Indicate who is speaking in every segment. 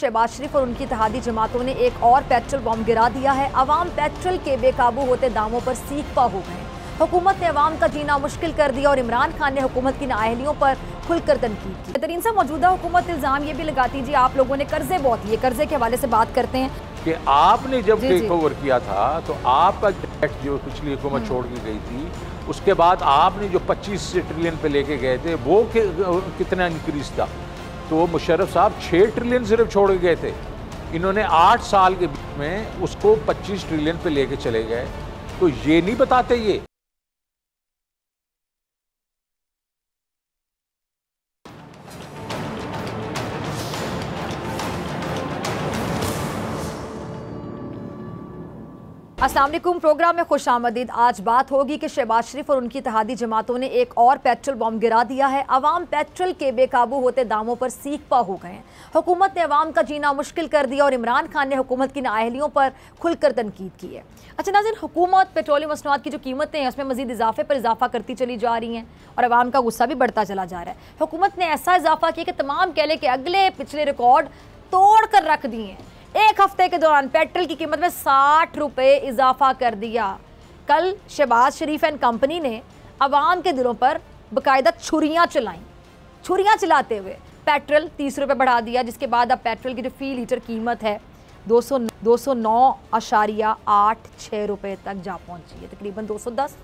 Speaker 1: शहबाज शरीफ और उनकी इत्तेहादी जमातों ने एक और पेट्रोल बम गिरा दिया है। अवाम पेट्रोल के बेकाबू होते दामों पर सीखपा हो गए। हुकूमत ने अवाम का जीना मुश्किल कर दिया और इमरान खान ने हुकूमत की नाअहलियों पर खुलकर तनकीद की। बेहतरीन सा मौजूदा हुकूमत इल्ज़ाम ये भी लगाती जी आप लोगों ने कर्जे बहुत लिए, कर्जे के हवाले से बात करते हैं
Speaker 2: कि आपने जब टेक ओवर किया था तो आपका डेट जो पिछली हुकूमत छोड़ के गई थी, उसके बाद आपने जो 25 ट्रिलियन पे लेके गए थे वो कितना इंक्रीज था। तो मुशर्रफ साहब 6 ट्रिलियन सिर्फ छोड़ के गए थे, इन्होंने 8 साल के बीच में उसको 25 ट्रिलियन पे लेके चले गए। तो ये नहीं बताते ये
Speaker 1: अस्सलाम वालेकुम, प्रोग्राम में खुश आमदीद। आज बात होगी कि शहबाज शरीफ और उनकी इत्तेहादी जमातों ने एक और पेट्रोल बम गिरा दिया है। अवाम पेट्रोल के बेकाबू होते दामों पर सीखपा हो गए। हुकूमत ने अवाम का जीना मुश्किल कर दिया और इमरान खान ने हुकूमत की नाअहलियों पर खुलकर तनकीद की है। अच्छा नाज़रीन, हुकूमत पेट्रोलियम मसनूआत की जो कीमतें हैं उसमें मजीद इजाफे पर इजाफा करती चली जा रही हैं और अवाम का गुस्सा भी बढ़ता चला जा रहा है। हुकूमत ने ऐसा इजाफा किया कि तमाम कह लें कि अगले पिछले रिकॉर्ड तोड़ कर रख दिए हैं। एक हफ्ते के दौरान पेट्रोल की कीमत में 60 रुपये इजाफा कर दिया। कल शहबाज शरीफ एंड कंपनी ने अवाम के दिलों पर बाकायदा छुरियां चलाईं। छुरियां चलाते हुए पेट्रोल 30 रुपये बढ़ा दिया, जिसके बाद अब पेट्रोल की जो फी लीटर कीमत है 209.86 रुपये तक जा पहुंची है, तकरीबन 210।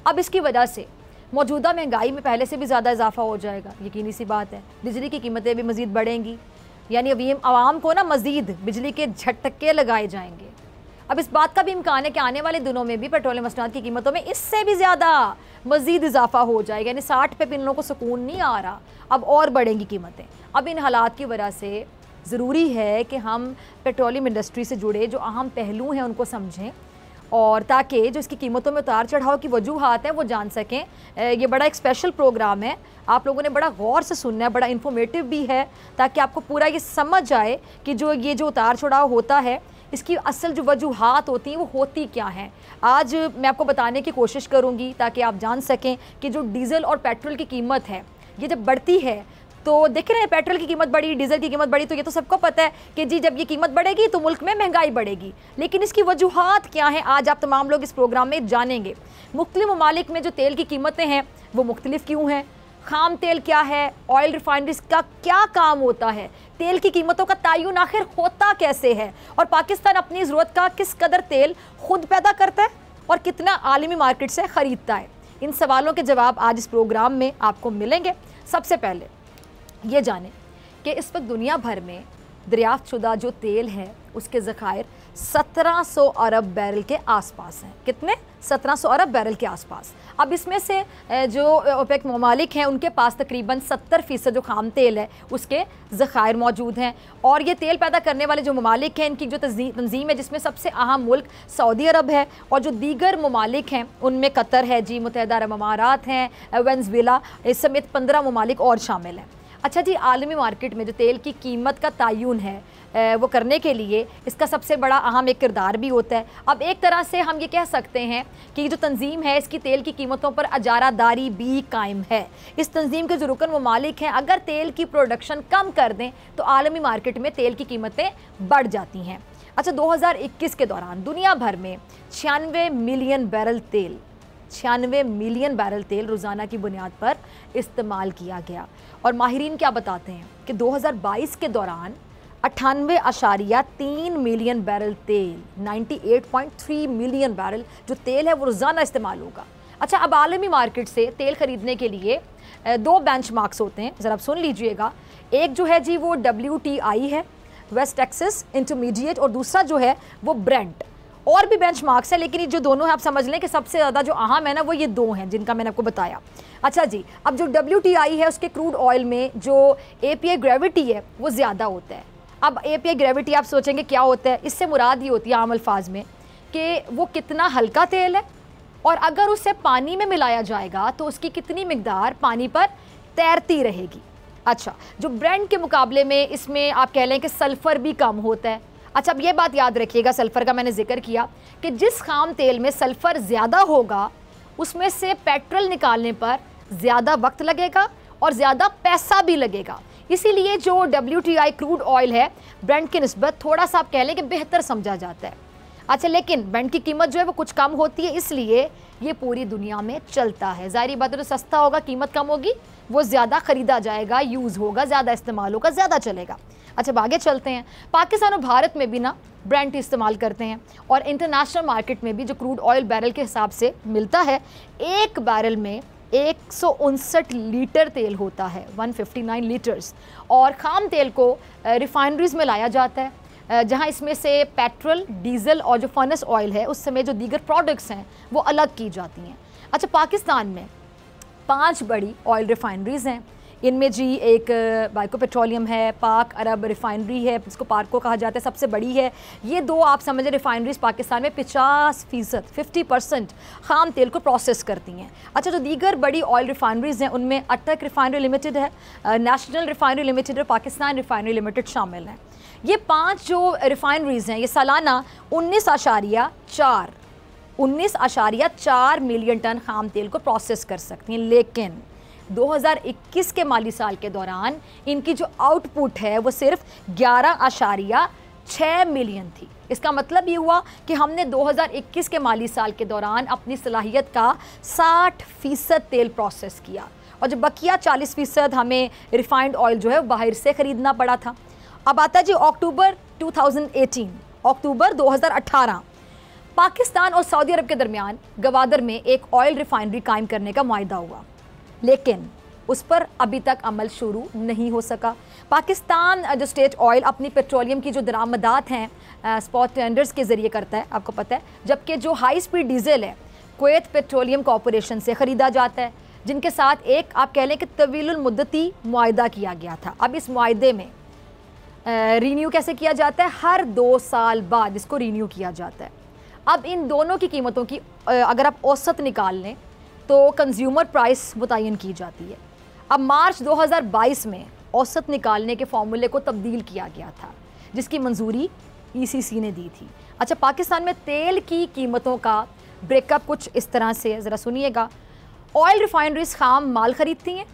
Speaker 1: अब इसकी वजह से मौजूदा महंगाई में पहले से भी ज़्यादा इजाफा हो जाएगा, यकीनी सी बात है। बिजली की कीमतें भी मज़ीद बढ़ेंगी, यानी अवाम को ना मज़ीद बिजली के झटके लगाए जाएंगे। अब इस बात का भी इम्कान है कि आने वाले दिनों में भी पेट्रोलियम मसनूआत की कीमतों में इससे भी ज़्यादा मज़ीद इजाफा हो जाएगा। यानी 60 पे इन लोगों को सुकून नहीं आ रहा, अब और बढ़ेंगी कीमतें। अब इन हालात की वजह से ज़रूरी है कि हम पेट्रोलियम इंडस्ट्री से जुड़े जो अहम पहलू हैं उनको समझें, और ताकि जो इसकी कीमतों में उतार चढ़ाव की वजूहात हैं वो जान सकें। ये बड़ा एक स्पेशल प्रोग्राम है, आप लोगों ने बड़ा गौर से सुनना है, बड़ा इन्फॉर्मेटिव भी है, ताकि आपको पूरा ये समझ आए कि जो उतार चढ़ाव होता है इसकी असल जो वजूहात होती हैं वो होती क्या हैं। आज मैं आपको बताने की कोशिश करूँगी ताकि आप जान सकें कि जो डीज़ल और पेट्रोल की कीमत है ये जब बढ़ती है तो देख रहे हैं, पेट्रोल की कीमत बढ़ी, डीजल की कीमत बढ़ी, तो ये तो सबको पता है कि जी जब ये कीमत बढ़ेगी तो मुल्क में महंगाई बढ़ेगी। लेकिन इसकी वजूहात क्या हैं आज आप तमाम लोग इस प्रोग्राम में जानेंगे। मुख्तलिफ ममालिक में जो तेल की कीमतें हैं वो मुख्तलिफ क्यों हैं, खाम तेल क्या है, ऑयल रिफाइनरीज का क्या काम होता है, तेल की कीमतों का तयन आखिर होता कैसे है, और पाकिस्तान अपनी ज़रूरत का किस कदर तेल खुद पैदा करता है और कितना आलमी मार्केट से ख़रीदता है। इन सवालों के जवाब आज इस प्रोग्राम में आपको मिलेंगे। सबसे पहले ये जानें कि इस वक्त दुनिया भर में दरियाफ्त शुदा जो तेल है उसके ज़खायर 1700 अरब बैरल के आसपास हैं। कितने? 1700 अरब बैरल के आसपास। अब इसमें से जो ओपेक ममालिक हैं उनके पास तकरीबन 70% जो खाम तेल है उसके ज़खायर मौजूद हैं। और ये तेल पैदा करने वाले जो ममालिक हैं इनकी जो तंजीम है जिसमें सबसे अहम मुल्क सऊदी अरब है, और जो दीगर ममालिक हैं उनमें कतर है जी, मुत्तहिदा अरब अमारात हैं, वेनेज़ुएला, इस समेत 15 ममालिक और शामिल हैं। अच्छा जी, आलमी मार्केट में जो तेल की कीमत का तयन है वो करने के लिए इसका सबसे बड़ा अहम एक किरदार भी होता है। अब एक तरह से हम ये कह सकते हैं कि जो तंजीम है इसकी तेल की कीमतों पर अजारादारी भी कायम है। इस तंजीम के जो रुकन ममालिक हैं अगर तेल की प्रोडक्शन कम कर दें तो आलमी मार्केट में तेल की कीमतें बढ़ जाती हैं। अच्छा, 2021 के दौरान दुनिया भर में 96 मिलियन बैरल तेल रोज़ाना की बुनियाद पर इस्तेमाल किया गया। और माहिरीन क्या बताते हैं कि 2022 के दौरान 98.3 मिलियन बैरल तेल, 98.3 मिलियन बैरल जो तेल है वो रोज़ाना इस्तेमाल होगा। अच्छा, अब आलमी मार्केट से तेल ख़रीदने के लिए 2 बेंचमार्क्स होते हैं, ज़रा आप सुन लीजिएगा। एक जो है जी वो WTI है, वेस्ट टेक्सास इंटरमीडिएट, और दूसरा जो है वो ब्रेंट। और भी बेंचमार्क्स है लेकिन ये जो दोनों हैं आप समझ लें कि सबसे ज़्यादा जो अहम है ना वो ये 2 हैं जिनका मैंने आपको बताया। अच्छा जी, अब जो WTI है उसके क्रूड ऑयल में जो API ग्रेविटी है वो ज़्यादा होता है। अब API ग्रेविटी आप सोचेंगे क्या होता है, इससे मुराद ये होती है आम अल्फाज में कि वो कितना हल्का तेल है और अगर उसे पानी में मिलाया जाएगा तो उसकी कितनी मिकदार पानी पर तैरती रहेगी। अच्छा, जो ब्रेंट के मुकाबले में इसमें आप कह लें कि सल्फ़र भी कम होता है। अच्छा, अब ये बात याद रखिएगा, सल्फ़र का मैंने जिक्र किया कि जिस खाम तेल में सल्फ़र ज़्यादा होगा उसमें से पेट्रोल निकालने पर ज़्यादा वक्त लगेगा और ज़्यादा पैसा भी लगेगा। इसीलिए जो WTI क्रूड ऑयल है ब्रेंट की निस्बत थोड़ा सा आप कह लें कि बेहतर समझा जाता है। अच्छा, लेकिन ब्रेंट की कीमत जो है वो कुछ कम होती है, इसलिए ये पूरी दुनिया में चलता है। ज़ाहिर बात है, जो सस्ता होगा कीमत कम होगी, वो ज़्यादा ख़रीदा जाएगा, यूज़ होगा, ज़्यादा इस्तेमाल होगा, ज़्यादा चलेगा। अच्छा, आगे चलते हैं। पाकिस्तान और भारत में भी ना ब्रेंट इस्तेमाल करते हैं और इंटरनेशनल मार्केट में भी जो क्रूड ऑयल बैरल के हिसाब से मिलता है, एक बैरल में 159 लीटर तेल होता है, 159 लीटर्स। और ख़ाम तेल को रिफाइनरीज़ में लाया जाता है, जहां इसमें से पेट्रोल, डीजल और जो फर्नेस ऑयल है उस समय जो दीगर प्रोडक्ट्स हैं वो अलग की जाती हैं। अच्छा, पाकिस्तान में 5 बड़ी ऑयल रिफाइनरीज़ हैं। इनमें जी एक बाइको पेट्रोलियम है, पाक अरब रिफाइनरी है, जिसको पार्को कहा जाता है, सबसे बड़ी है। ये दो आप समझें रिफाइनरीज पाकिस्तान में 50% 50% ख़ाम तेल को प्रोसेस करती हैं। अच्छा, जो दीगर बड़ी ऑयल रिफाइनरीज हैं उनमें अटक रिफाइनरी लिमिटेड है, नेशनल रिफाइनरी लिमिटेड और पाकिस्तान रिफाइनरी लिमिटेड शामिल हैं। ये 5 जो रिफाइनरीज हैं ये सालाना 19.4 मिलियन टन ख़ाम तेल को प्रोसेस कर सकती हैं। लेकिन 2021 के माली साल के दौरान इनकी जो आउटपुट है वो सिर्फ 11.6 मिलियन थी। इसका मतलब ये हुआ कि हमने 2021 के माली साल के दौरान अपनी सलाहियत का 60% तेल प्रोसेस किया और जो बकिया 40% हमें रिफाइंड ऑयल जो है बाहर से ख़रीदना पड़ा था। अब आता जी अक्टूबर 2018, अक्टूबर 2018, पाकिस्तान और सऊदी अरब के दरमियान गवादर में एक ऑयल रिफाइनरी कायम करने का मुआहदा हुआ, लेकिन उस पर अभी तक अमल शुरू नहीं हो सका। पाकिस्तान जो स्टेट ऑयल अपनी पेट्रोलियम की जो दरामदात हैं स्पॉट टेंडर्स के ज़रिए करता है, आपको पता है, जबकि जो हाई स्पीड डीजल है कुवैत पेट्रोलियम कॉरपोरेशन से ख़रीदा जाता है, जिनके साथ एक आप कह लें कि तवीलुल मुद्दती मुआहदा किया गया था। अब इस मुआहदे में रीन्यू कैसे किया जाता है? हर 2 साल बाद इसको रीन्यू किया जाता है। अब इन दोनों की कीमतों की अगर आप औसत निकाल लें तो कंज्यूमर प्राइस मुतय्यन की जाती है। अब मार्च 2022 में औसत निकालने के फॉर्मूले को तब्दील किया गया था, जिसकी मंजूरी ECC ने दी थी। अच्छा, पाकिस्तान में तेल की कीमतों का ब्रेकअप कुछ इस तरह से, ज़रा सुनिएगा। ऑयल रिफाइनरीज खाम माल ख़रीदती हैं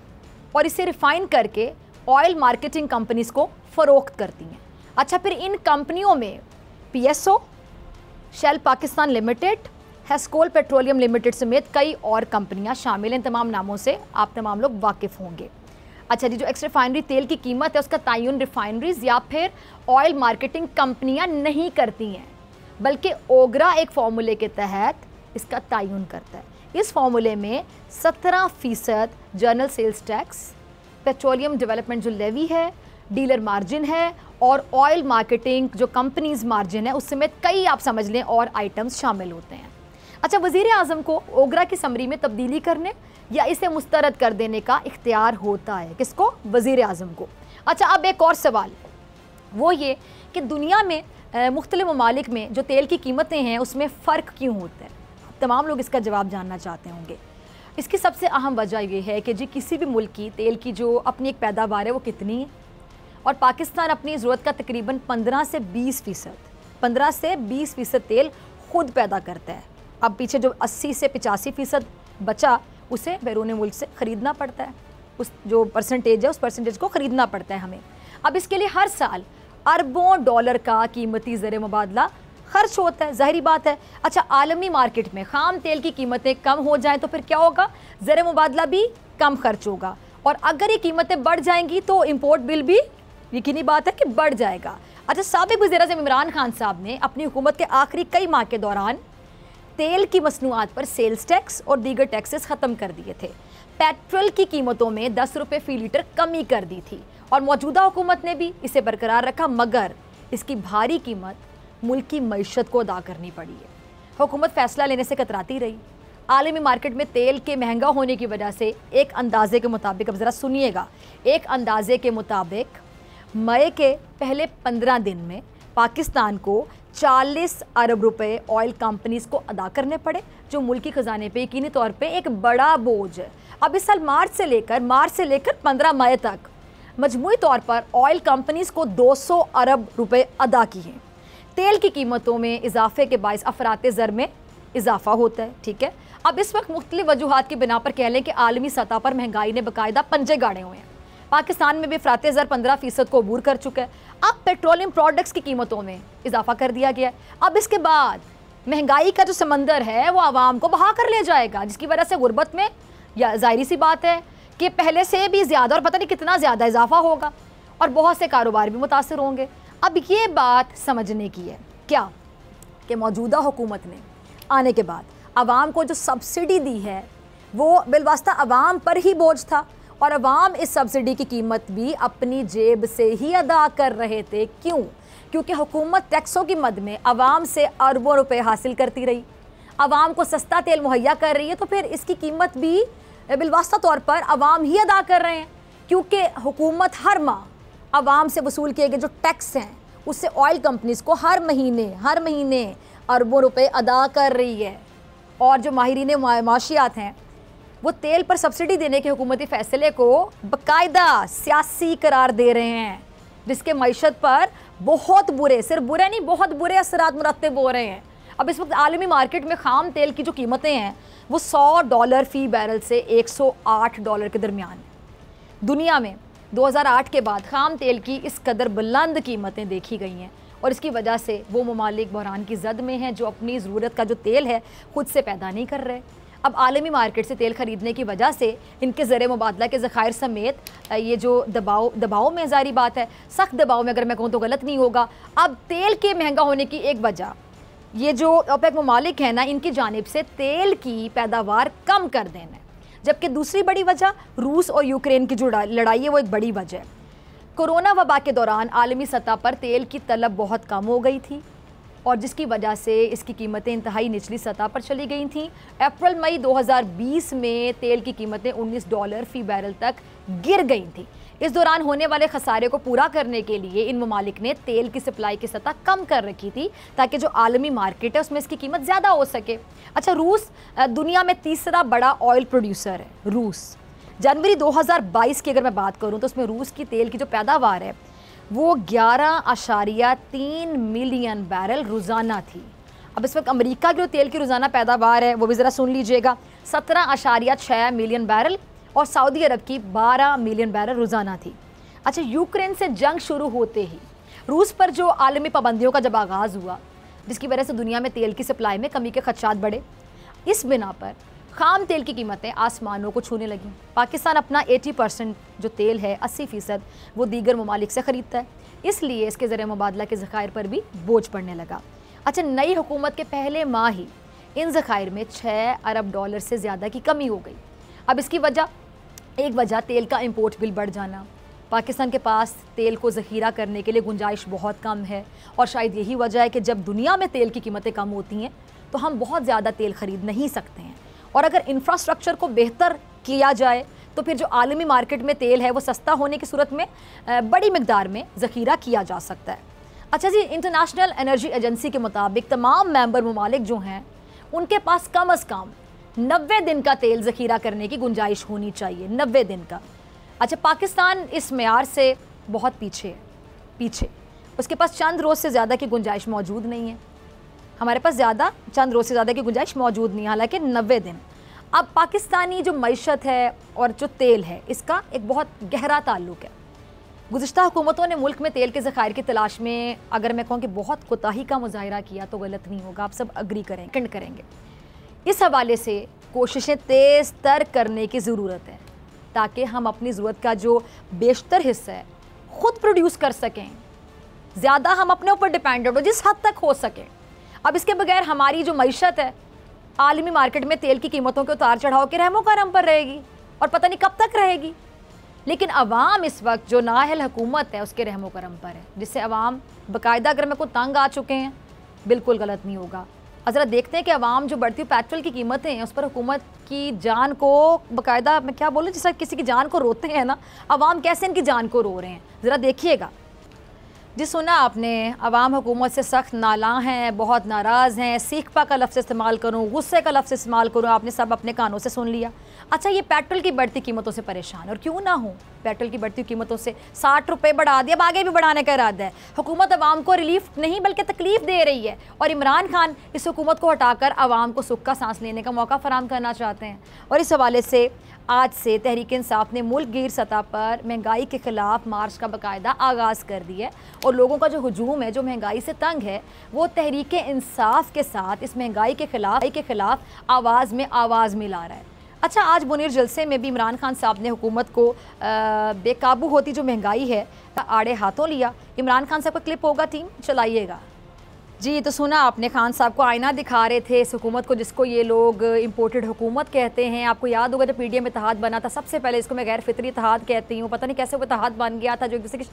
Speaker 1: और इसे रिफ़ाइन करके ऑयल मार्केटिंग कंपनीज़ को फ़रोख्त करती हैं। अच्छा, फिर इन कंपनियों में PSO, Shell Pakistan limited, Hascol petroleum limited समेत कई और कंपनियां शामिल हैं। तमाम नामों से आप तमाम लोग वाकिफ़ होंगे। अच्छा जी, जो एक्स रिफाइनरी तेल की कीमत है उसका तयन रिफाइनरीज या फिर ऑयल मार्केटिंग कंपनियां नहीं करती हैं, बल्कि ओगरा एक फार्मूले के तहत इसका तयन करता है। इस फार्मूले में 17% general sales tax, petroleum development जो लेवी है, डीलर मार्जिन है और ऑयल मार्केटिंग जो कंपनीज मार्जिन है उस समेत कई आप समझ लें और आइटम्स शामिल होते हैं। अच्छा, वज़ीर आज़म को ओगरा की समरी में तब्दीली करने या इसे मुस्तरद कर देने का इख्तियार होता है। किसको? वज़ीर आज़म को। अच्छा, अब एक और सवाल, वो ये कि दुनिया में मुख्तलिफ ममालिक में जो तेल की कीमतें हैं उसमें फ़र्क क्यों होता है? तमाम लोग इसका जवाब जानना चाहते होंगे। इसकी सबसे अहम वजह ये है कि जी किसी भी मुल्क की तेल की जो अपनी एक पैदावार है वो कितनी है, और पाकिस्तान अपनी ज़रूरत का तकरीबन 15 से 20% तेल खुद पैदा करता है। अब पीछे जो 80 से 85% बचा उसे बैरून मुल्क से ख़रीदना पड़ता है। उस जो परसेंटेज है उस परसेंटेज को ख़रीदना पड़ता है हमें। अब इसके लिए हर साल अरबों डॉलर का कीमती ज़र मुबादला खर्च होता है, ज़ाहिरी बात है। अच्छा, आलमी मार्केट में ख़ाम तेल की कीमतें कम हो जाएं तो फिर क्या होगा? ज़र मुबादला भी कम खर्च होगा, और अगर ये कीमतें बढ़ जाएंगी तो इम्पोर्ट बिल भी यकीनी बात है कि बढ़ जाएगा। अच्छा, साबिक़ वज़ीर-ए-आज़म इमरान खान साहब ने अपनी हुकूमत के आखिरी कई माह के दौरान तेल की मसनूआत पर सेल्स टैक्स और दीगर टैक्सेस ख़त्म कर दिए थे। पेट्रोल की कीमतों में 10 रुपये फ़ी लीटर कमी कर दी थी और मौजूदा हुकूमत ने भी इसे बरकरार रखा, मगर इसकी भारी कीमत मुल्क की मईशत को अदा करनी पड़ी है। हुकूमत फ़ैसला लेने से कतराती रही। आलमी मार्केट में तेल के महंगा होने की वजह से एक अंदाजे के मुताबिक, अब ज़रा सुनिएगा, एक अंदाजे के मुताबिक मई के पहले 15 दिन में पाकिस्तान को 40 अरब रुपए ऑयल कंपनीज को अदा करने पड़े, जो मुल्की ख़जाने पे यकीनी तौर पे एक बड़ा बोझ है। अब इस साल मार्च से लेकर 15 मई तक मजमूई तौर पर ऑयल कंपनीज को 200 अरब रुपए अदा किए। तेल की कीमतों में इजाफे के बायस अफराते ज़र में इजाफा होता है। ठीक है, अब इस वक्त मुख्तलिफ वजूहात की बिना पर कह लें कि आलमी सतह पर महंगाई ने बाकायदा पंजे गाड़े हुए हैं। पाकिस्तान में भी अफराते ज़र 15% को अबूर कर चुका है। अब पेट्रोलियम प्रोडक्ट्स की कीमतों में इजाफा कर दिया गया है। अब इसके बाद महंगाई का जो समंदर है वो आवाम को बहा कर ले जाएगा, जिसकी वजह से गुर्बत में या ज़ाहिरी सी बात है कि पहले से भी ज़्यादा और पता नहीं कितना ज़्यादा इजाफा होगा और बहुत से कारोबार भी मुतासर होंगे। अब ये बात समझने की है क्या कि मौजूदा हुकूमत ने आने के बाद आवाम को जो सब्सिडी दी है वो बिलवास्ता आवाम पर ही बोझ था और आवाम इस सब्सिडी की कीमत भी अपनी जेब से ही अदा कर रहे थे। क्यों? क्योंकि हुकूमत टैक्सों की मद में आवाम से अरबों रुपए हासिल करती रही, आवाम को सस्ता तेल मुहैया कर रही है, तो फिर इसकी कीमत भी बिलवास्ता तौर पर आवाम ही अदा कर रहे हैं। क्योंकि हुकूमत हर माह आवाम से वसूल किए गए जो टैक्स हैं उससे ऑयल कंपनीज़ को हर महीने अरबों रुपए अदा कर रही है। और जो माहिरीन माशियात हैं वो तेल पर सब्सिडी देने के हुकूमती फ़ैसले को बाकायदा सियासी करार दे रहे हैं, जिसके मईशत पर बहुत बुरे, सिर्फ बुरे नहीं बहुत बुरे असरात मुरत्तब हो रहे हैं। अब इस वक्त आलमी मार्केट में ख़ाम तेल की जो कीमतें हैं वो $100 फ़ी बैरल से $108 के दरमियान है। दुनिया में 2008 के बाद ख़ाम तेल की इस कदर बुलंद कीमतें देखी गई हैं और इसकी वजह से वो ममालिक बहरान की जद में हैं जो अपनी ज़रूरत का जो तेल है ख़ुद से पैदा नहीं कर रहे। अब आलमी मार्केट से तेल ख़रीदने की वजह से इनके ज़र मुबादला के ज़खायर समेत ये जो दबाव में ज़ारी बात है, सख्त दबाव में अगर मैं कहूँ तो गलत नहीं होगा। अब तेल के महंगा होने की एक वजह ये जो ओपेक ममालिक है ना, इनकी जानिब से तेल की पैदावार कम कर देना है, जबकि दूसरी बड़ी वजह रूस और यूक्रेन की जो लड़ाई है वो एक बड़ी वजह है। कोरोना वबा के दौरान आलमी सतह पर तेल की तलब बहुत कम हो गई थी और जिसकी वजह से इसकी कीमतें इंतहाई निचली सतह पर चली गई थीं। अप्रैल मई 2020 में तेल की कीमतें $19 फ़ी बैरल तक गिर गई थीं। इस दौरान होने वाले खसारे को पूरा करने के लिए इन ममालिक ने तेल की सप्लाई की सतह कम कर रखी थी ताकि जो आलमी मार्केट है उसमें इसकी कीमत ज़्यादा हो सके। अच्छा, रूस दुनिया में तीसरा बड़ा ऑयल प्रोड्यूसर है। रूस जनवरी 2022 की अगर मैं बात करूं तो उसमें रूस की तेल की जो पैदावार है वो 11.3 मिलियन बैरल रोज़ाना थी। अब इस वक्त अमेरिका की जो तेल की रोज़ाना पैदावार है वो भी ज़रा सुन लीजिएगा, 17.6 मिलियन बैरल और सऊदी अरब की 12 मिलियन बैरल रोज़ाना थी। अच्छा, यूक्रेन से जंग शुरू होते ही रूस पर जो आलमी पाबंदियों का जब आगाज़ हुआ, जिसकी वजह से दुनिया में तेल की सप्लाई में कमी के खदशात बढ़े, इस बिना पर ख़ाम तेल की कीमतें आसमानों को छूने लगीं। पाकिस्तान अपना 80% जो तेल है 80% वो दीगर ममालिक से ख़रीदता है, इसलिए इसके ज़रिए मुबादला के ज़खायर पर भी बोझ पड़ने लगा। अच्छा, नई हुकूमत के पहले माह ही इन ज़खायर में $6 अरब से ज़्यादा की कमी हो गई। अब इसकी एक वजह तेल का इंपोर्ट बिल बढ़ जाना। पाकिस्तान के पास तेल को ज़ख़ीरा करने के लिए गुंजाइश बहुत कम है और शायद यही वजह है कि जब दुनिया में तेल की कीमतें कम होती हैं तो हम बहुत ज़्यादा तेल ख़रीद नहीं सकते हैं। और अगर इंफ्रास्ट्रक्चर को बेहतर किया जाए तो फिर जो आलमी मार्केट में तेल है वो सस्ता होने की सूरत में बड़ी मिकदार में ज़ख़ीरा किया जा सकता है। अच्छा जी, इंटरनेशनल एनर्जी एजेंसी के मुताबिक तमाम मेंबर ममालिक जो हैं उनके पास कम अज़ कम 90 दिन का तेल ज़ख़ीरा करने की गुंजाइश होनी चाहिए, 90 दिन का। अच्छा, पाकिस्तान इस मेयार से बहुत पीछे उसके पास चंद रोज़ से ज़्यादा की गुंजाइश मौजूद नहीं है। हमारे पास चंद रोज़ से ज़्यादा की गुंजाइश मौजूद नहीं है, हालांकि 90 दिन। अब पाकिस्तानी जो मईशत है और जो तेल है इसका एक बहुत गहरा ताल्लुक़ है। गुज़िश्ता हुकूमतों ने मुल्क में तेल के ज़खायर की तलाश में अगर मैं कहूँ कि बहुत कोताही का मुज़ाहिरा किया तो गलत नहीं होगा, आप सब अग्री करेंगे। इस हवाले से कोशिशें तेज़ तर करने की ज़रूरत है ताकि हम अपनी ज़रूरत का जो बेशतर हिस्सा है ख़ुद प्रोड्यूस कर सकें, ज़्यादा हम अपने ऊपर डिपेंडेंट हो जिस हद तक हो सके। अब इसके बगैर हमारी जो मईशत है आलमी मार्केट में तेल की कीमतों के उतार चढ़ाव के रहमो करम पर रहेगी और पता नहीं कब तक रहेगी। लेकिन अवाम इस वक्त जो नाअहल हुकूमत है उसके रहमो करम पर है, जिससे अवाम बाकायदा अगर मैं को तंग आ चुके हैं, बिल्कुल गलत नहीं होगा। ज़रा देखते हैं कि अवाम जो बढ़ती हुई पेट्रोल की कीमतें हैं उस पर हुकूमत की जान को बाकायदा मैं क्या बोलूँ, जैसा किसी की जान को रोते हैं ना, अवाम कैसे इनकी जान को रो रहे हैं, ज़रा देखिएगा। जी सुना आपने, अवाम हुकूमत से सख्त नाला हैं, बहुत नाराज़ हैं, सीखपा का लफ्ज़ इस्तेमाल करूँ, गुस्से का लफ्ज़ इस्तेमाल करूँ, आपने सब अपने कानों से सुन लिया। अच्छा, ये पेट्रोल की बढ़ती कीमतों से परेशान और क्यों ना हो, पेट्रोल की बढ़ती कीमतों से 60 रुपये बढ़ा दिया, अब आगे भी बढ़ाने का इरादा है। हुकूमत अवाम को रिलीफ नहीं बल्कि तकलीफ दे रही है और इमरान खान इस हुकूमत को हटाकर अवाम को सुख का सांस लेने का मौका फराहम करना चाहते हैं। और इस हवाले से आज से तहरीक इंसाफ ने मुल्क गिर सतह पर महंगाई के खिलाफ मार्च का बाकायदा आगाज़ कर दिया है और लोगों का जो हुजूम है, जो महंगाई से तंग है, वो तहरीक इंसाफ के साथ इस महंगाई के खिलाफ आवाज़ में आवाज़ मिला रहा है। अच्छा, आज मुनीर जलसे में भी इमरान खान साहब ने हुकूमत को बेकाबू होती जो महंगाई है आड़े हाथों लिया। इमरान खान साहब का क्लिप होगा, टीम चलाइएगा। जी, तो सुना आपने, खान साहब को आईना दिखा रहे थे इस हुकूमत को जिसको ये लोग इंपोर्टेड हुकूमत कहते हैं। आपको याद होगा जब पीडीएम इत्तेहाद बना था, सबसे पहले इसको मैं गैर फितरी इत्तेहाद कहती हूँ। पता नहीं कैसे वो इत्तेहाद बन गया था, जो एक दूसरे की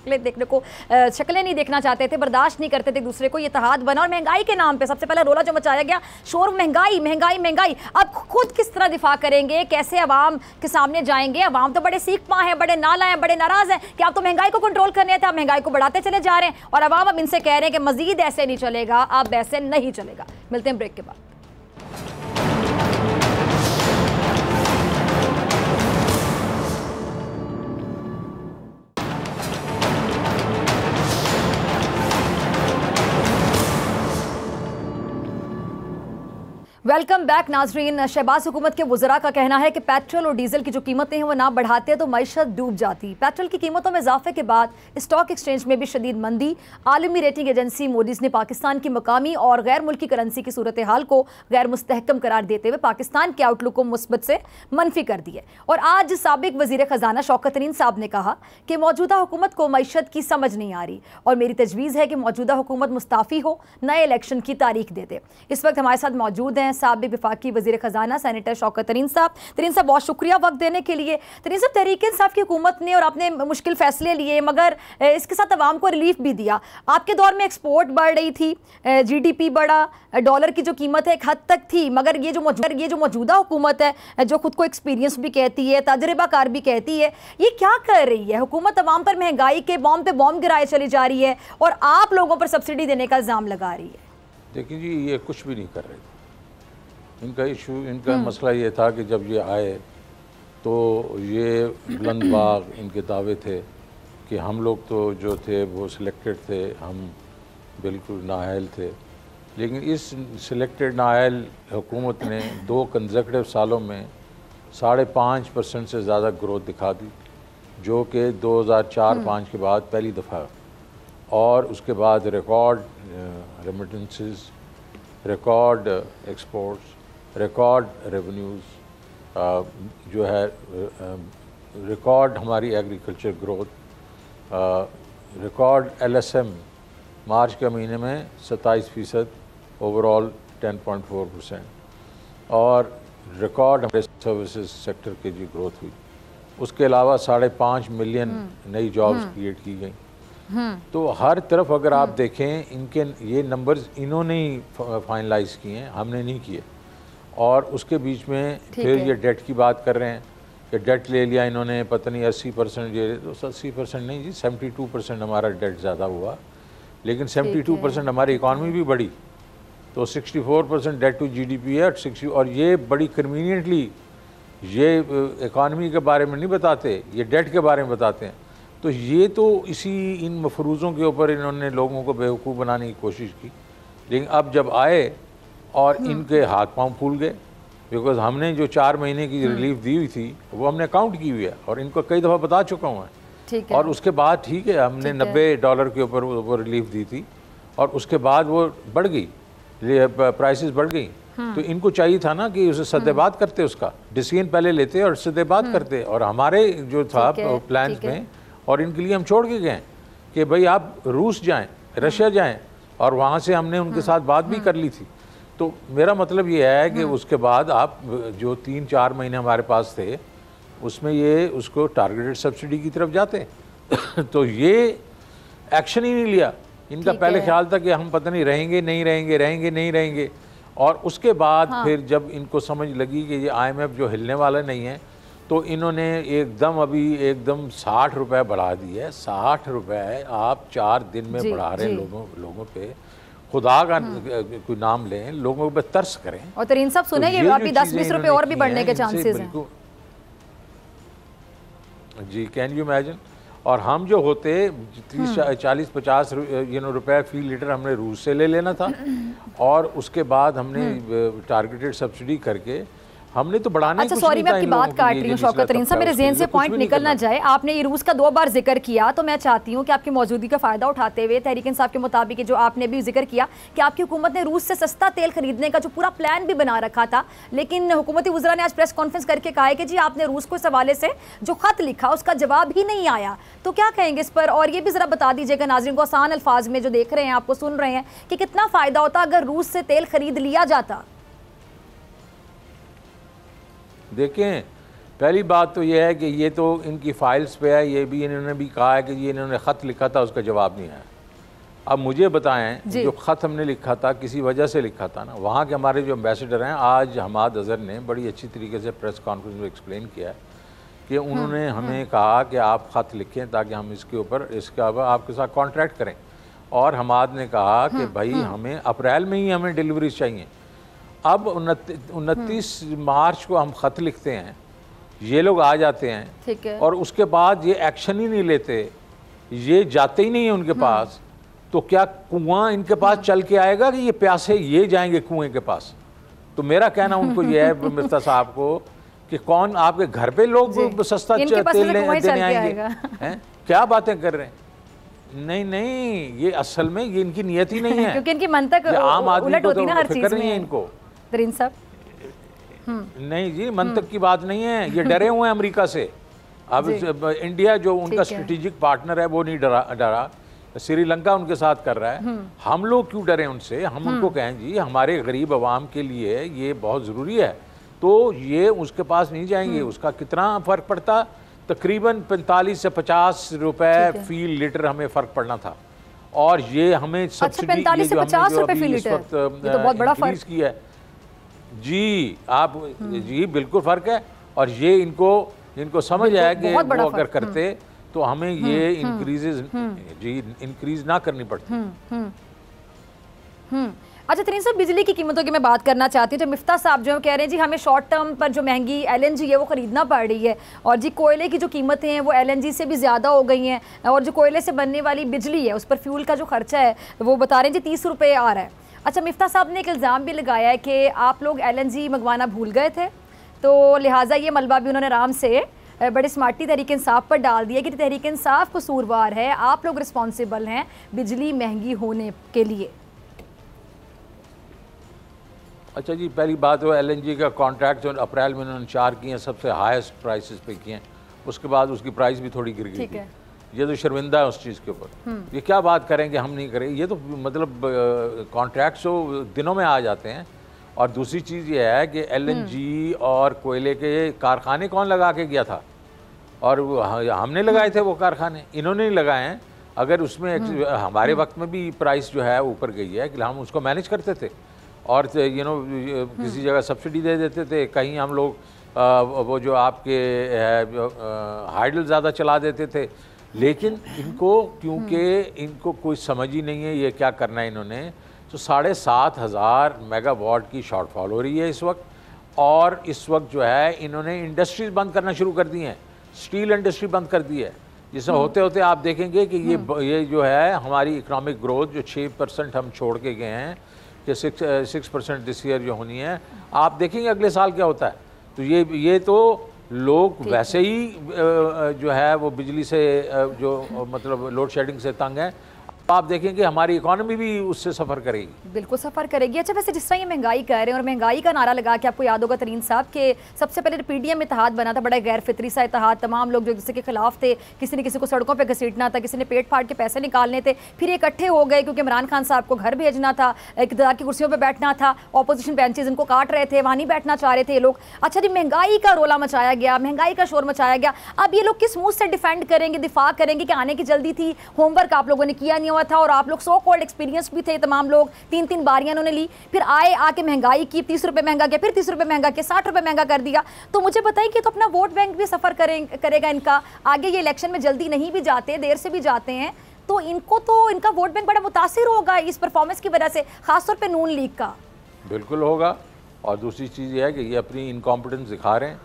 Speaker 1: शक्लें नहीं देखना चाहते थे, बर्दाश्त नहीं करते थे एक दूसरे को। ये इत्तेहाद बना और महंगाई के नाम पर सबसे पहले रोला जो मचाया गया, शोर महंगाई महंगाई महंगाई। अब खुद किस तरह दिफा करेंगे, कैसे अवाम के सामने जाएंगे? अवाम तो बड़े सीख पा हैं, बड़े नाला हैं, बड़े नाराज़ हैं कि आप तो महंगाई को कंट्रोल करने थे, आप महंगाई को बढ़ाते चले जा रहे हैं और अवाम अब इनसे कह रहे हैं कि मजीद ऐसे नहीं चलेगा, अब ऐसे नहीं चलेगा। मिलते हैं ब्रेक के बाद। वेलकम बैक नाजरीन। शहबाज हुकूमत के वज़रा का कहना है कि पेट्रोल और डीजल की जो कीमतें हैं वो ना बढ़ाते तो मईशत डूब जाती। पेट्रोल की कीमतों में इजाफे के बाद स्टॉक एक्सचेंज में भी शदीद मंदी। आलमी रेटिंग एजेंसी मूडीज़ ने पाकिस्तान की मकामी और गैर मुल्की करेंसी की सूरत हाल को गैर मुस्तहकम करार देते हुए पाकिस्तान के आउटलुक को मुस्बत से मनफी कर दिए। और आज साबिक वज़ीर ख़जाना शौकत तरीन साहब ने कहा कि मौजूदा हुकूमत को मईशत की समझ नहीं आ रही और मेरी तजवीज़ है कि मौजूदा हुकूमत मुस्ताफ़ी हो, नए इलेक्शन की तारीख दे दे। इस वक्त हमारे साथ मौजूद हैं साबिक वफाकी वज़ीर ख़जाना सेनेटर शौकत तरीन साहब। तरीन साहब, बहुत शुक्रिया वक्त देने के लिए। तरीन साहब, तहरीक इंसाफ की हुकूमत ने और आपने मुश्किल फ़ैसले लिए मगर इसके साथ अवाम को रिलीफ भी दिया। आपके दौर में एक्सपोर्ट बढ़ रही थी, GDP बढ़ा, डॉलर की जो कीमत है एक हद तक थी, मगर ये जो मौजूदा हुकूमत है, जो खुद को एक्सपीरियंस भी कहती है, तजर्बाकार भी कहती है, ये क्या कर रही है? हुकूमत अवाम पर महंगाई के बॉम्ब पे बॉम्ब गिराए चली जा रही है और आप लोगों पर सब्सिडी देने का इल्ज़ाम लगा रही है।
Speaker 2: देखिए जी, ये कुछ भी नहीं कर रही। इनका मसला ये था कि जब ये आए तो ये बुलंद बाग इनके दावे थे कि हम लोग तो जो थे वो सिलेक्टेड थे, हम बिल्कुल नाअहल थे। लेकिन इस सिलेक्टेड नाअहल हुकूमत ने 2 कंसेक्यूटिव सालों में 5.5% से ज़्यादा ग्रोथ दिखा दी, जो कि 2004-05 के बाद पहली दफ़ा, और उसके बाद record remittances, record exports, record revenues, जो है रिकॉर्ड हमारी एग्रीकल्चर ग्रोथ, रिकॉर्ड LSM मार्च के महीने में 27%, ओवरऑल 10.4%, और रिकॉर्ड हमारे सर्विसेज सेक्टर की जो ग्रोथ हुई। उसके अलावा 5.5 मिलियन नई जॉब्स क्रिएट की गई। तो हर तरफ अगर आप देखें, इनके ये नंबर्स इन्होंने ही फाइनलाइज किए हैं, हमने नहीं किए। और उसके बीच में फिर ये डेट की बात कर रहे हैं कि डेट ले लिया इन्होंने, पता नहीं 80%, ये तो 80% नहीं जी, 72% हमारा डेट ज़्यादा हुआ, लेकिन 72% हमारी इकॉनमी भी बढ़ी, तो 64% डेट टू GDP है 60। और ये बड़ी कन्वीनियंटली ये इकॉनमी के बारे में नहीं बताते, ये डेट के बारे में बताते हैं। तो ये तो इन मफरूज़ों के ऊपर इन्होंने लोगों को बेवकूफ़ बनाने की कोशिश की। लेकिन अब जब आए और इनके हाथ पांव फूल गए, बिकॉज हमने जो 4 महीने की रिलीफ दी हुई थी वो हमने काउंट की हुई है और इनको कई दफ़ा बता चुका हूँ मैं। और उसके बाद ठीक है, हमने $90 के ऊपर वो रिलीफ दी थी और उसके बाद वो बढ़ गई, प्राइसेस बढ़ गई। तो इनको चाहिए था ना कि उसे सद्देबात करते, उसका डिसीजन पहले लेते और सद्देबात करते। और हमारे जो था प्लान्स में, और इनके लिए हम छोड़ के गए कि भाई आप रूस जाएं, रशिया जाएं, और वहाँ से हमने उनके साथ बात भी कर ली थी। तो मेरा मतलब ये है कि उसके बाद आप जो 3-4 महीने हमारे पास थे उसमें ये उसको टारगेटेड सब्सिडी की तरफ जाते तो ये एक्शन ही नहीं लिया। इनका पहले ख्याल था कि हम पता नहीं रहेंगे नहीं रहेंगे, रहेंगे नहीं रहेंगे, और उसके बाद फिर जब इनको समझ लगी कि ये IMF जो हिलने वाला नहीं है, तो इन्होंने एकदम 60 रुपये बढ़ा दिए। 60 रुपये आप 4 दिन में बढ़ा रहे हैं लोगों पे। खुदा का कोई नाम लें, लोगों पे तरस करें।
Speaker 1: और तरीन साहब सुने, ये अभी 10-20 रुपये और भी बढ़ने के चांसेस हैं।
Speaker 2: जी, कैन यू इमेजिन। और हम जो होते 30-40-50 रुपए फी लीटर हमने रूस से ले लेना था, और उसके बाद हमने टारगेटेड सब्सिडी करके हमने तो बढ़ाने
Speaker 1: अच्छा सॉरी मैं आपकी बात काट रही हूँ शौकत तरीन साहब, मेरे ज़हन से पॉइंट निकल ना जाए। आपने ये रूस का 2 बार जिक्र किया, तो मैं चाहती हूँ कि आपकी मौजूदगी का फ़ायदा उठाते हुए तहरीक इंसाफ के मुताबिक जो आपने भी जिक्र किया कि आपकी हुकूमत ने रूस से सस्ता तेल खरीदने का जो पूरा प्लान भी बना रखा था, लेकिन हुकूमती वज़रा ने आज प्रेस कॉन्फ्रेंस करके कहा है कि जी आपने रूस को इस हवाले से जो ख़त लिखा उसका जवाब ही नहीं आया। तो क्या कहेंगे इस पर, और ये भी ज़रा बता दीजिएगा नाज़रीन को आसान अल्फाज में जो देख रहे हैं, आपको सुन रहे हैं, कि कितना फ़ायदा होता अगर रूस से तेल खरीद लिया जाता।
Speaker 2: देखें, पहली बात तो यह है कि ये तो इनकी फाइल्स पे है, ये भी इन्होंने भी कहा है कि ये इन्होंने ख़त लिखा था उसका जवाब नहीं आया। अब मुझे बताएं, जो ख़त हमने लिखा था किसी वजह से लिखा था ना, वहाँ के हमारे जो एम्बेसडर हैं, आज हमाद अज़हर ने बड़ी अच्छी तरीके से प्रेस कॉन्फ्रेंस में एक्सप्लेन किया है कि उन्होंने हमें कहा कि आप ख़त लिखें ताकि हम इसके ऊपर आपके साथ कॉन्ट्रैक्ट करें। और हमाद ने कहा कि भाई हमें अप्रैल में ही हमें डिलीवरीज चाहिए। अब 29 मार्च को हम ख़त लिखते हैं, ये लोग आ जाते हैं, ठीक है, और उसके बाद ये एक्शन ही नहीं लेते, ये जाते ही नहीं है उनके पास। तो क्या कुआं इनके पास चल के आएगा कि ये प्यासे ये जाएंगे कुएं के पास? तो मेरा कहना उनको ये है मिर्ज़ा साहब को कि कौन आपके घर पे लोग सस्ता तेल देने आएंगे? क्या बातें कर रहे हैं? नहीं, ये असल में ये इनकी नियत ही नहीं है, क्योंकि इनकी मंतक आम आदमी को तो फिक्र नहीं है इनको।
Speaker 1: तरीन साहब
Speaker 2: नहीं जी, मंतक की बात नहीं है, ये डरे हुए हैं अमेरिका से। अब इंडिया जो उनका स्ट्रेटेजिक पार्टनर है वो नहीं डरा, श्रीलंका उनके साथ कर रहा है। हम लोग क्यों डरे उनसे? हम उनको कहें जी हमारे गरीब आवाम के लिए ये बहुत ज़रूरी है, तो ये उसके पास नहीं जाएंगे। उसका कितना फ़र्क पड़ता? तकरीबन 45 से 50 रुपए फी लीटर हमें फ़र्क पड़ना था, और ये हमें सब्सिडी
Speaker 1: 45 से 50 रुपए फी लीटर, ये तो बहुत बड़ा फर्क
Speaker 2: की है जी। आप जी बिल्कुल फ़र्क है, और ये इनको समझ आया कि वो अगर करते तो हमें ये इंक्रीज ना करनी पड़ती।
Speaker 1: अच्छा तरीन साहब, बिजली की कीमतों की मैं बात करना चाहती हूँ। जो मिफ्ता साहब जो कह रहे हैं जी हमें शॉर्ट टर्म पर जो महंगी LNG है वो ख़रीदना पड़ रही है, और जी कोयले की जो कीमतें हैं वो LNG से भी ज़्यादा हो गई हैं, और जो कोयले से बनने वाली बिजली है उस पर फ्यूल का जो खर्चा है वो बता रहे हैं जी 30 रुपये आ रहा है। अच्छा, मिफ्ता साहब ने एक इल्ज़ाम भी लगाया है कि आप लोग LNG मंगवाना भूल गए थे, तो लिहाजा ये मलबा भी उन्होंने आराम से बड़े स्मार्टी तहरीक इंसाफ पर डाल दिया कि तहरीक इंसाफ कसूरवार है, आप लोग रिस्पॉन्सिबल हैं बिजली महंगी होने के लिए।
Speaker 2: अच्छा जी, पहली बात वो LNG का कॉन्ट्रैक्ट जो अप्रैल में उन्होंने 4 किए हैं, सबसे हाईएस्ट प्राइसेस पे किए हैं, उसके बाद उसकी प्राइस भी थोड़ी गिर गई थी। ये तो शर्मिंदा है उस चीज़ के ऊपर। ये क्या बात करेंगे हम नहीं करें, ये तो मतलब कॉन्ट्रैक्ट्स जो दिनों में आ जाते हैं। और दूसरी चीज़ ये है कि LNG और कोयले के कारखाने कौन लगा के गया था? और हमने लगाए थे वो कारखाने, इन्होंने नहीं लगाए हैं। अगर उसमें हमारे वक्त में भी प्राइस जो है ऊपर गई है कि हम उसको मैनेज करते थे, और किसी जगह सब्सिडी दे देते थे, कहीं हम लोग वो जो आपके हाइडल ज़्यादा चला देते थे। लेकिन इनको क्योंकि इनको कोई समझ ही नहीं है ये क्या करना है इन्होंने, तो 7,500 मेगावाट की शॉर्टफॉल हो रही है इस वक्त। और इस वक्त जो है इन्होंने इंडस्ट्रीज बंद करना शुरू कर दी हैं, स्टील इंडस्ट्री बंद कर दी है, जिससे होते होते आप देखेंगे कि ये जो है हमारी इकोनॉमिक ग्रोथ जो 6% हम छोड़ के गए हैं कि 6% दिस ईयर जो होनी है, आप देखेंगे अगले साल क्या होता है। तो ये तो लोग वैसे ही जो है वो बिजली से जो मतलब लोड शेडिंग से तंग है, आप देखेंगे हमारी इकोनॉमी भी उससे सफ़र करेगी,
Speaker 1: बिल्कुल सफ़र करेगी। अच्छा, वैसे जिस तरह ये महंगाई कह रहे हैं, और महंगाई का नारा लगा के आपको याद होगा तरीन साहब के सबसे पहले PDM इत्तेहाद बना था, बड़ा गैर फितरी सा इत्तेहाद, तमाम लोग जो जिसके के खिलाफ थे, किसी ने किसी को सड़कों पे घसीटना था, किसी ने पेट फाड़ के पैसे निकालने थे, फिर इकट्ठे हो गए क्योंकि इमरान खान साहब को घर भेजना था, इक़्तिदार की कुर्सियों पर बैठना था, ऑपोजिशन बेंचेज इनको काट रहे थे, वहाँ नहीं बैठना चाह रहे थे ये लोग। अच्छा जी, महंगाई का रोला मचाया गया, महंगाई का शोर मचाया गया, अब ये लोग किस मुँह से डिफेंड करेंगे, दिफा करेंगे कि आने की जल्दी थी, होमवर्क आप लोगों ने किया नहीं हुआ था, और आप लोग कोल्ड एक्सपीरियंस भी थे, तमाम लोग 3-3 बारियां उन्होंने ली, फिर आके महंगाई की, 30 रुपए महंगा किया, फिर 30 रुपए महंगा किया, 60 रुपए महंगा कर दिया। तो मुझे बताइए कि तो अपना वोट बैंक भी सफर करेगा इनका आगे, ये इलेक्शन में जल्दी नहीं भी जाते, देर से भी जाते हैं, तो इनका वोट बैंक बड़ा मुतासिर होगा इस परफॉर्मेंस की वजह से, खासतौर पर नून लीग का।
Speaker 2: बिल्कुल होगा। और दूसरी चीज़ ये है कि ये अपनी इनकॉम्पिटेंस दिखा रहे हैं।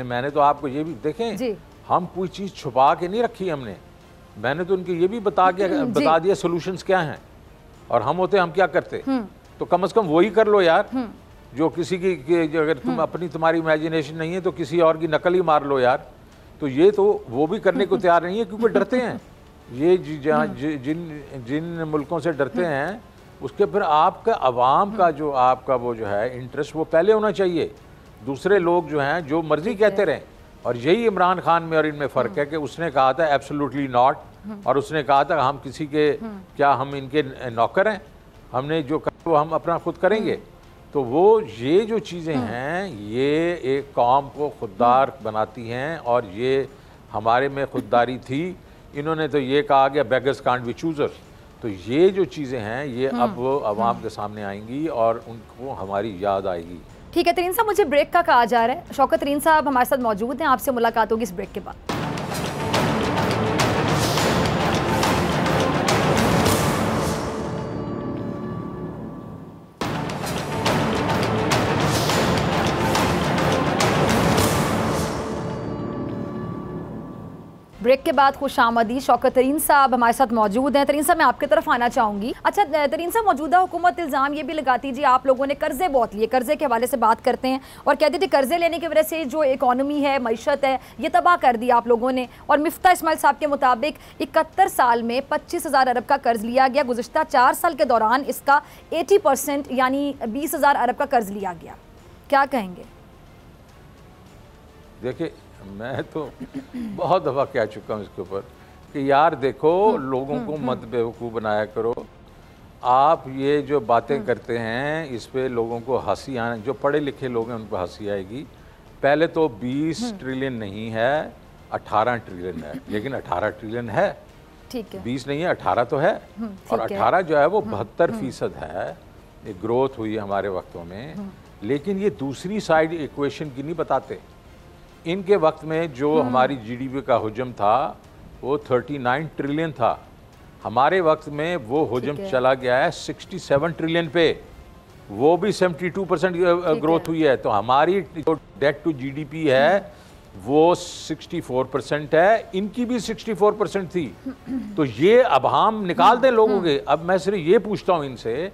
Speaker 2: मैंने तो आपको ये भी देखें, हम कोई चीज़ छुपा के नहीं रखी हमने, मैंने तो उनको ये भी बता दिया सोल्यूशंस क्या हैं, और हम होते हम क्या करते। तो कम से कम वही कर लो यार, जो किसी की अगर तुम्हारी इमेजिनेशन नहीं है तो किसी और की नकल ही मार लो यार। तो ये तो वो भी करने को तैयार नहीं है, क्योंकि डरते हैं ये जिन मुल्कों से डरते हैं, उसके फिर आपका अवाम का जो आपका वो जो है इंटरेस्ट वो पहले होना चाहिए। दूसरे लोग जो हैं जो मर्जी कहते रहें, और यही इमरान खान में और इनमें फ़र्क है कि उसने कहा था एब्सोल्युटली नॉट, और उसने कहा था हम किसी के क्या हम इनके नौकर हैं, हमने जो कहा वो हम अपना खुद करेंगे। तो वो ये जो चीज़ें हैं ये एक कौम को खुददार बनाती हैं, और ये हमारे में खुददारी थी। इन्होंने तो ये कहा कि बेगर्स कांट बी चूज़र्स। तो ये जो चीज़ें हैं ये अब वो अवाम के सामने आएंगी और उनको हमारी याद आएगी।
Speaker 1: ठीक है तरीन साहब, मुझे ब्रेक का कहा जा रहा है। शौकत तरीन साहब हमारे साथ मौजूद हैं, आपसे मुलाकात होगी इस ब्रेक के बाद। ब्रेक के बाद खुश आमदी। शौकत तरीन साहब हमारे साथ मौजूद हैं। तरीन साहब मैं आपकी तरफ आना चाहूँगी। अच्छा तरीन साहब, मौजूदा हुकूमत इल्ज़ाम ये भी लगाती जी आप लोगों ने कर्ज़े बहुत लिए, कर्ज़े के हवाले से बात करते हैं और कहते थे कर्ज़े लेने की वजह से जो इकॉनमी है, मईशत है, ये तबाह कर दी आप लोगों ने। और मिफ्ता इस्माइल साहब के मुताबिक 71 साल में 25,000 अरब का कर्ज़ लिया गया। गुज़िश्ता 4 साल के दौरान इसका 80% यानी 20,000 अरब का कर्ज़ लिया गया। क्या कहेंगे?
Speaker 2: देखिए, मैं तो बहुत दफ़ा कह चुका हूँ इसके ऊपर कि यार देखो, लोगों को मत बेवकूफ़ बनाया करो। आप ये जो बातें करते हैं इस पे लोगों को हंसी आने, जो पढ़े लिखे लोग हैं उन पर हंसी आएगी। पहले तो 20 ट्रिलियन नहीं है, 18 ट्रिलियन है। लेकिन 18 ट्रिलियन है,
Speaker 1: ठीक है,
Speaker 2: 20 नहीं है, 18 तो है। और 18 जो है वो 72% है, ये ग्रोथ हुई है हमारे वक्तों में। लेकिन ये दूसरी साइड इक्वेशन की नहीं बताते। इनके वक्त में जो हमारी जीडीपी का हुजम था वो 39 ट्रिलियन था। हमारे वक्त में वो हुजम चला गया है 67 ट्रिलियन पे, वो भी 72% ग्रोथ हुई है। तो हमारी जो डेट टू जीडीपी है वो 64% है, इनकी भी 64% थी। तो ये अब हम निकाल दें लोगों के। अब मैं सिर्फ ये पूछता हूँ इनसे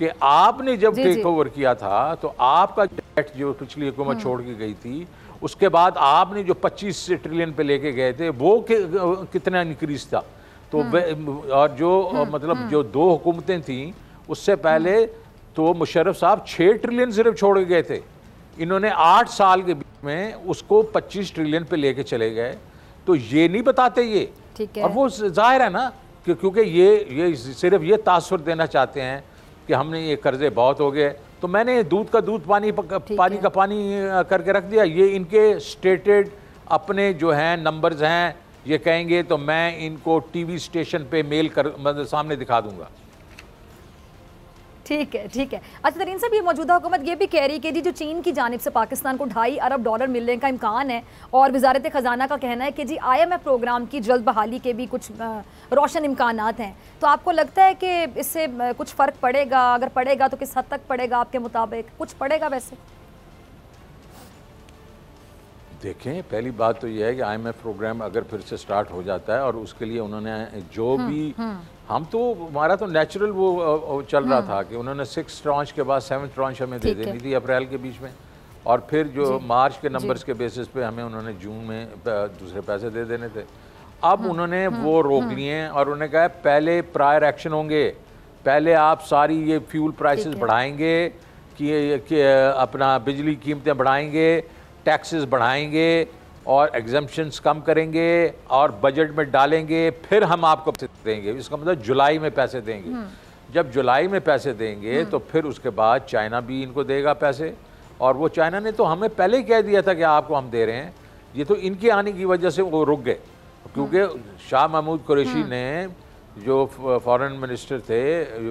Speaker 2: कि आपने जब टेक ओवर किया था तो आपका डेट जो पिछली हुकूमत छोड़ के गई थी, उसके बाद आपने जो 25 ट्रिलियन पे लेके गए थे वो कितना इंक्रीज था। तो और जो मतलब जो 2 हुकूमतें थीं उससे पहले तो मुशर्रफ साहब 6 ट्रिलियन सिर्फ छोड़ के गए थे। इन्होंने 8 साल के बीच में उसको 25 ट्रिलियन पे लेके चले गए। तो ये नहीं बताते ये, और वो जाहिर है ना क्योंकि ये सिर्फ ये तासुर देना चाहते हैं कि हमने ये कर्जे बहुत हो गए। तो मैंने दूध का दूध पानी का पानी करके रख दिया। ये इनके स्टेटेड अपने जो हैं नंबर्स हैं, ये कहेंगे तो मैं इनको टीवी स्टेशन पे मेल कर मतलब सामने दिखा दूंगा।
Speaker 1: ठीक है, ठीक है। अच्छा तरीन साहब, ये मौजूदा हुकूमत ये भी कह रही है कि जी जो चीन की जानिब से पाकिस्तान को $2.5 अरब मिलने का इम्कान है, और वजारत ख़जाना का कहना है कि जी IMF प्रोग्राम की जल्द बहाली के भी कुछ रोशन इम्कानात हैं। तो आपको लगता है कि इससे कुछ फ़र्क पड़ेगा? अगर पड़ेगा तो किस हद तक पड़ेगा आपके मुताबिक? कुछ पड़ेगा वैसे?
Speaker 2: देखें, पहली बात तो यह है कि IMF प्रोग्राम अगर फिर से स्टार्ट हो जाता है और उसके लिए उन्होंने जो भी हम तो हमारा तो नेचुरल वो चल रहा था कि उन्होंने 6 ट्रांच के बाद 7th ट्रांच हमें दे देनी थी अप्रैल के बीच में, और फिर जो मार्च के नंबर्स के बेसिस पे हमें उन्होंने जून में दूसरे पैसे दे देने थे। अब उन्होंने वो रोक लिए और उन्होंने कहा पहले प्रायर एक्शन होंगे, पहले आप सारी ये फ्यूल प्राइसेस बढ़ाएंगे कि अपना बिजली कीमतें बढ़ाएंगे, टैक्सेस बढ़ाएंगे और एग्जम्पशंस कम करेंगे और बजट में डालेंगे, फिर हम आपको पैसे देंगे। इसका मतलब जुलाई में पैसे देंगे। जब जुलाई में पैसे देंगे तो फिर उसके बाद चाइना भी इनको देगा पैसे, और वो चाइना ने तो हमें पहले ही कह दिया था कि आपको हम दे रहे हैं। ये तो इनके आने की वजह से वो रुक गए, क्योंकि शाह महमूद कुरैशी ने जो फॉरेन मिनिस्टर थे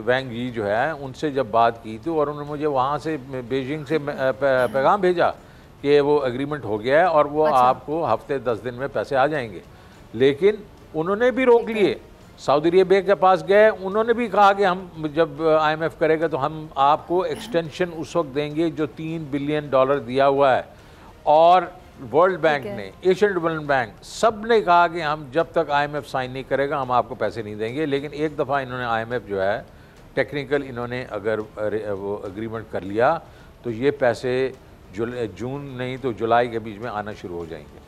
Speaker 2: वैंग यी जो है, उनसे जब बात की थी और उन्होंने मुझे वहाँ से बीजिंग से पैगाम भेजा कि वो एग्रीमेंट हो गया है और वो आपको हफ्ते 10 दिन में पैसे आ जाएंगे। लेकिन उन्होंने भी रोक लिए। सऊदी अरेबिया के पास गए, उन्होंने भी कहा कि हम जब IMF करेगा तो हम आपको एक्सटेंशन उस वक्त देंगे जो $3 बिलियन दिया हुआ है, और वर्ल्ड बैंक ने, एशियन डेवलपमेंट बैंक, सब ने कहा कि हम जब तक IMF साइन नहीं करेगा हम आपको पैसे नहीं देंगे। लेकिन एक दफ़ा इन्होंने IMF जो है टेक्निकल इन्होंने अगर वो एग्रीमेंट कर लिया तो ये पैसे जून नहीं तो जुलाई के बीच में आना शुरू हो जाएंगे।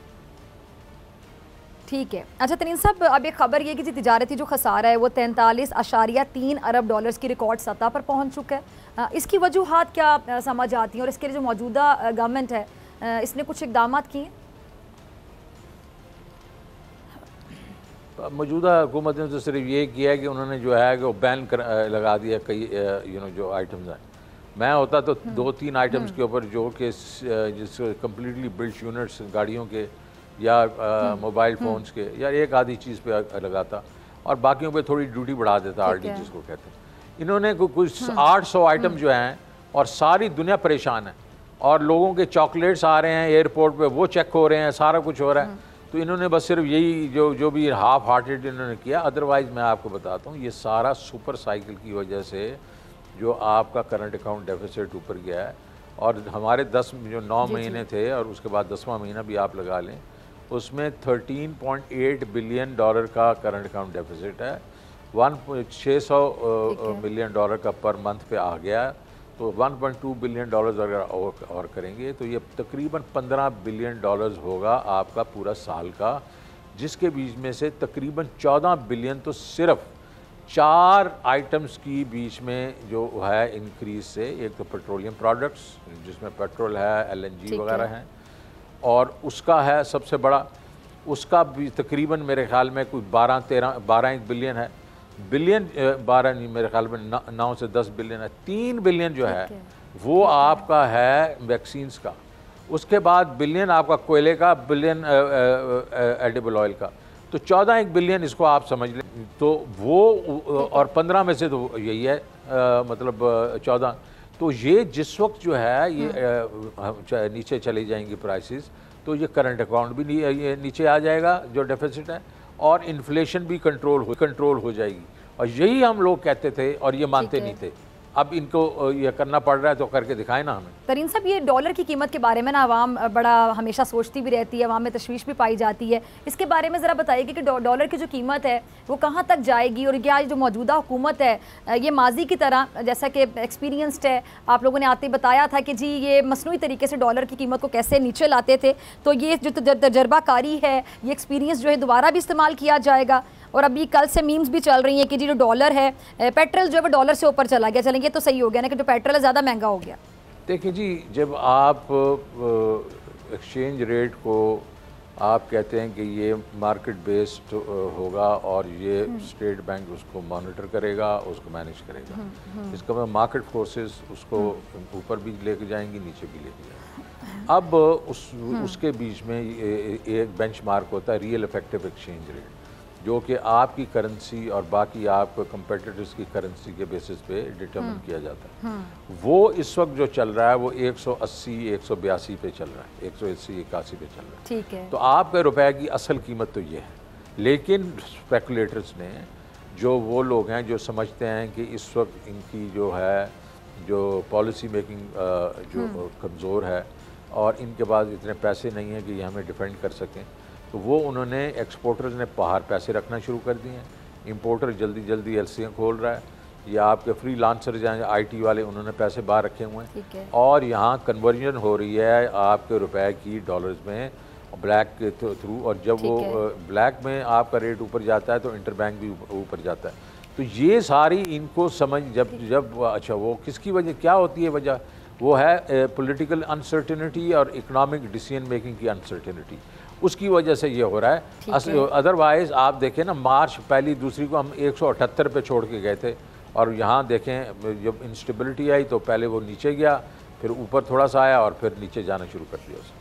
Speaker 1: ठीक है। अच्छा तरीन साहब, अब एक खबर ये कि जी तिजारती जो खसारा है वो 43.3 अरब डॉलर्स की रिकॉर्ड सतह पर पहुंच चुका है। इसकी वजूहात क्या समझ आती हैं और इसके लिए जो मौजूदा गवर्नमेंट है इसने कुछ इकदाम किए?
Speaker 2: मौजूदा हुकूमत ने तो सिर्फ ये किया है कि उन्होंने जो है कि वो बैन लगा दिया कई जो आइटम्स हैं। मैं होता तो 2-3 आइटम्स के ऊपर जो कि जिस कम्प्लीटली बिल्ट यूनिट्स गाड़ियों के या मोबाइल फ़ोन्स के या एक आधी चीज़ पे लगाता और बाकियों पे थोड़ी ड्यूटी बढ़ा देता, RD जिसको कहते हैं। इन्होंने कुछ 800 आइटम जो हैं और सारी दुनिया परेशान है और लोगों के चॉकलेट्स आ रहे हैं एयरपोर्ट पे, वो चेक हो रहे हैं, सारा कुछ हो रहा है। तो इन्होंने बस सिर्फ यही जो भी हाफ हार्टेड इन्होंने किया। अदरवाइज़ मैं आपको बताता हूँ ये सारा सुपर साइकिल की वजह से जो आपका करंट अकाउंट डेफिसिट ऊपर गया है और हमारे 9 महीने थे और उसके बाद 10वां महीना भी आप लगा लें, उसमें $13.8 बिलियन का करंट अकाउंट डेफिसिट है। 600 मिलियन डॉलर का पर मंथ पे आ गया, तो $1.2 बिलियन अगर और करेंगे तो ये तकरीबन $15 बिलियन होगा आपका पूरा साल का, जिसके बीच में से तकरीबन 14 बिलियन तो सिर्फ 4 आइटम्स की बीच में जो है इंक्रीज से। एक तो पेट्रोलियम प्रोडक्ट्स जिसमें पेट्रोल है, LNG वगैरह हैं, और उसका है सबसे बड़ा, उसका भी तकरीबन मेरे ख्याल में कोई 12-13 बिलियन है। बिलियन 12 नहीं, मेरे ख्याल में 9 से 10 बिलियन है। 3 बिलियन जो है वो आपका है वैक्सीन्स का। उसके बाद बिलियन आपका कोयले का, बिलियन एडिबल ऑयल का, तो 14 बिलियन इसको आप समझ लें। तो वो और 15 में से तो यही है मतलब 14। तो ये जिस वक्त जो है ये नीचे चली जाएंगी प्राइसेस, तो ये करंट अकाउंट भी ये नीचे आ जाएगा जो डेफिसिट है, और इन्फ्लेशन भी कंट्रोल हो जाएगी। और यही हम लोग कहते थे और ये मानते नहीं थे। अब इनको ये करना पड़ रहा है तो करके दिखाएं ना हमें।
Speaker 1: तरीन साहब, ये डॉलर की कीमत के बारे में ना आवाम बड़ा हमेशा सोचती भी रहती है, आवाम में तशवीश भी पाई जाती है। इसके बारे में ज़रा बताइए कि डॉलर की जो कीमत है वो कहाँ तक जाएगी और क्या जो मौजूदा हुकूमत है ये माजी की तरह जैसा कि एक्सपीरियंसड है, आप लोगों ने आते ही बताया था कि जी ये मसनूई तरीके से डॉलर की कीमत को कैसे नीचे लाते थे, तो ये जो तजर्बाकारी है, ये एक्सपीरियंस जो है दोबारा भी इस्तेमाल किया जाएगा। और अभी कल से मीम्स भी चल रही हैं कि जी जो डॉलर है, पेट्रोल जो है वो डॉलर से ऊपर चला गया, चलेंगे तो सही हो गया ना कि जो पेट्रोल है ज़्यादा महंगा हो गया।
Speaker 2: देखिए जी, जब आप एक्सचेंज रेट को आप कहते हैं कि ये मार्केट बेस्ड होगा और ये स्टेट बैंक उसको मॉनिटर करेगा, उसको मैनेज करेगा, इसका मतलब मार्केट फोर्सेस उसको ऊपर भी लेके जाएंगी, नीचे भी लेके जाएंगी। अब उसके बीच में एक बेंचमार्क होता है रियल इफेक्टिव एक्सचेंज रेट, जो कि आपकी करेंसी और बाकी आप कंपेटिटर्स की करेंसी के बेसिस पे डिटरमिन किया जाता है। वो इस वक्त जो चल रहा है वो 180-182 पे चल रहा है, 180-81 पे चल रहा है।
Speaker 1: ठीक है।
Speaker 2: तो आपके रुपए की असल कीमत तो ये है। लेकिन स्पेकुलेटर्स ने, जो वो लोग हैं जो समझते हैं कि इस वक्त इनकी जो है जो पॉलिसी मेकिंग जो कमज़ोर है और इनके पास इतने पैसे नहीं हैं कि ये हमें डिफेंड कर सकें, तो वो उन्होंने एक्सपोर्टर्स ने बाहर पैसे रखना शुरू कर दिए हैं। इंपोर्टर जल्दी जल्दी एलसीएं खोल रहा है, या आपके फ्री लांसर जाएंगे IT वाले, उन्होंने पैसे बाहर रखे हुए हैं और यहाँ कन्वर्जन हो रही है आपके रुपए की डॉलर्स में ब्लैक के थ्रू। और जब वो ब्लैक में आपका रेट ऊपर जाता है तो इंटरबैंक भी ऊपर जाता है। तो ये सारी इनको समझ जब अच्छा वो किसकी वजह क्या होती है, वजह वो है पॉलिटिकल अनसर्टेनिटी और इकोनॉमिक डिसीजन मेकिंग की अनसर्टेनिटी, उसकी वजह से ये हो रहा है। अदरवाइज़ आप देखें ना, मार्च 1-2 को हम 178 पे छोड़ के गए थे और यहाँ देखें जब इंस्टेबिलिटी आई तो पहले वो नीचे गया, फिर ऊपर थोड़ा सा आया और फिर नीचे जाना शुरू कर दिया उसने।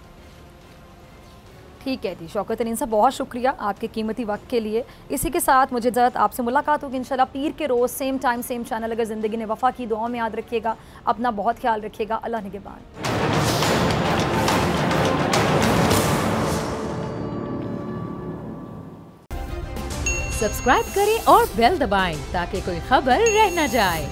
Speaker 1: ठीक है जी, शौकत तरीन साहब बहुत शुक्रिया आपके कीमती वक्त के लिए। इसी के साथ मुझे ज़रूरत आपसे मुलाकात होगी इंशाल्लाह पीर के रोज़ सेम टाइम सेम चैनल। अगर ज़िंदगी ने वफ़ा की, दुआ में याद रखिएगा, अपना बहुत ख्याल रखिएगा। अल्लाह निगहबान।
Speaker 3: सब्सक्राइब करें और बेल दबाएं ताकि कोई खबर रह न जाए।